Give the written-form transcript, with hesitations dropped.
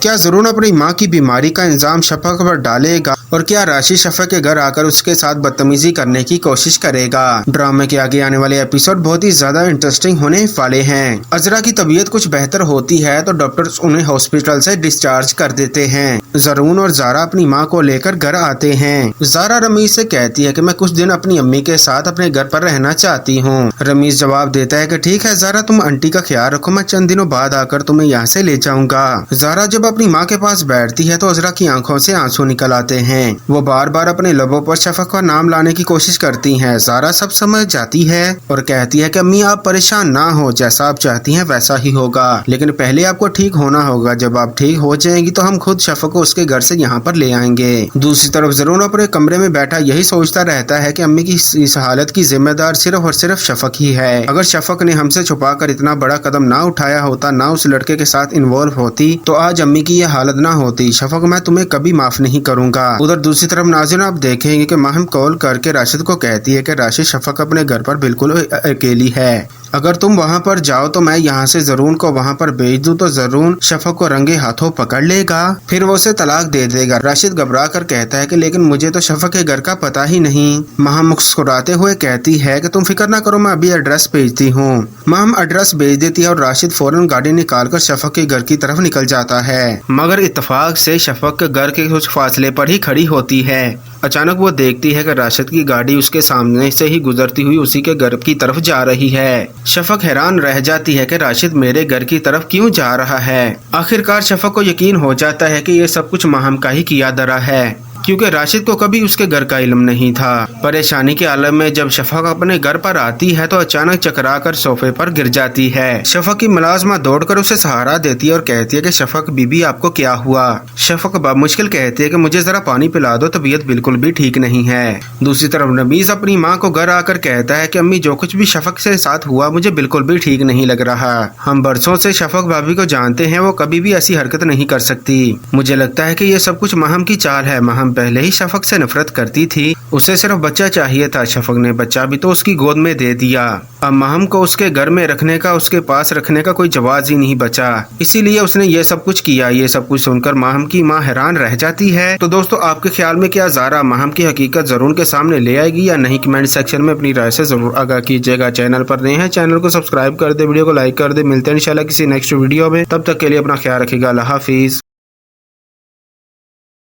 क्या ज़रून अपनी माँ की बीमारी का इल्ज़ाम शफक पर डालेगा और क्या राशिद शफक के घर आकर उसके साथ बदतमीजी करने की कोशिश करेगा। ड्रामे के आगे आने वाले एपिसोड बहुत ही ज्यादा इंटरेस्टिंग होने वाले हैं। अजरा की तबीयत कुछ बेहतर होती है तो डॉक्टर्स उन्हें हॉस्पिटल से डिस्चार्ज कर देते हैं। ज़रून और ज़ारा अपनी माँ को लेकर घर आते हैं। ज़ारा रमीज से कहती है कि मैं कुछ दिन अपनी अम्मी के साथ अपने घर पर रहना चाहती हूँ। रमीज जवाब देता है कि ठीक है ज़ारा, तुम आंटी का ख्याल रखो, मैं चंद दिनों बाद आकर तुम्हें यहाँ से ले जाऊंगा। ज़ारा जब अपनी माँ के पास बैठती है तो अजरा की आंखों से आंसू निकल आते हैं। वो बार बार अपने लबों पर शफक का नाम लाने की कोशिश करती हैं। ज़ारा सब समझ जाती है और कहती है कि अम्मी आप परेशान ना हो, जैसा आप चाहती हैं वैसा ही होगा, लेकिन पहले आपको ठीक होना होगा। जब आप ठीक हो जाएंगी तो हम खुद शफक को उसके घर से यहाँ पर ले आएंगे। दूसरी तरफ ज़रून अपने कमरे में बैठा यही सोचता रहता है कि अम्मी की इस हालत की जिम्मेदार सिर्फ और सिर्फ शफक ही है। अगर शफक ने हमसे छुपा कर इतना बड़ा कदम ना उठाया होता, ना उस लड़के के साथ इन्वॉल्व होती, तो आज अम्मी की यह हालत ना होती। शफक, मैं तुम्हें कभी माफ नहीं करूंगा। उधर दूसरी तरफ नाज़रीन आप देखेंगे कि महम कॉल करके राशिद को कहती है कि राशिद शफक अपने घर पर बिल्कुल अकेली है, अगर तुम वहाँ पर जाओ तो मैं यहाँ से ज़रून को वहाँ पर भेज दूँ तो ज़रून शफक को रंगे हाथों पकड़ लेगा, फिर वो उसे तलाक दे देगा। राशिद घबरा कर कहता है कि लेकिन मुझे तो शफक के घर का पता ही नहीं। महम मुस्कुराते हुए कहती है कि तुम फिक्र ना करो, मैं अभी एड्रेस भेजती हूँ। महम एड्रेस भेज देती है और राशिद फौरन गाड़ी निकाल कर शफक के घर की तरफ निकल जाता है, मगर इत्तेफाक से शफक के घर के कुछ फासले पर ही खड़ी होती है। अचानक वो देखती है कि राशिद की गाड़ी उसके सामने से ही गुजरती हुई उसी के घर की तरफ जा रही है। शफक हैरान रह जाती है कि राशिद मेरे घर की तरफ क्यों जा रहा है। आखिरकार शफक को यकीन हो जाता है कि ये सब कुछ महम का ही किया धरा है, क्योंकि राशिद को कभी उसके घर का इल्म नहीं था। परेशानी के आलम में जब शफक अपने घर पर आती है तो अचानक चकरा कर सोफे पर गिर जाती है। शफक की मुलाजमा दौड़कर उसे सहारा देती है और कहती है कि शफक बीबी आपको क्या हुआ। शफक मुश्किल कहती है कि मुझे जरा पानी पिला दो, तबीयत बिल्कुल भी ठीक नहीं है। दूसरी तरफ नबीज अपनी माँ को घर आकर कहता है कि अम्मी जो कुछ भी शफक से साथ हुआ मुझे बिल्कुल भी ठीक नहीं लग रहा। हम बरसों से शफक भाभी को जानते हैं, वो कभी भी ऐसी हरकत नहीं कर सकती। मुझे लगता है कि ये सब कुछ महम की चाल है। महम पहले ही शफक से नफरत करती थी, उसे सिर्फ बच्चा चाहिए था। शफक ने बच्चा भी तो उसकी गोद में दे दिया। अब महम को उसके घर में रखने का, उसके पास रखने का कोई जवाब ही नहीं बचा, इसीलिए उसने ये सब कुछ किया। ये सब कुछ सुनकर महम की माँ हैरान रह जाती है। तो दोस्तों आपके ख्याल में क्या ज़ारा महम की हकीकत ज़रून के सामने ले आएगी या नहीं? कमेंट सेक्शन में अपनी राय से जरूर आगाह कीजिएगा। चैनल पर नए हैं, चैनल को सब्सक्राइब कर दे, वीडियो को लाइक कर दे। मिलते हैं इंशाल्लाह किसी नेक्स्ट वीडियो में, तब तक के लिए अपना ख्याल रखिएगा। अल्लाह हाफिज।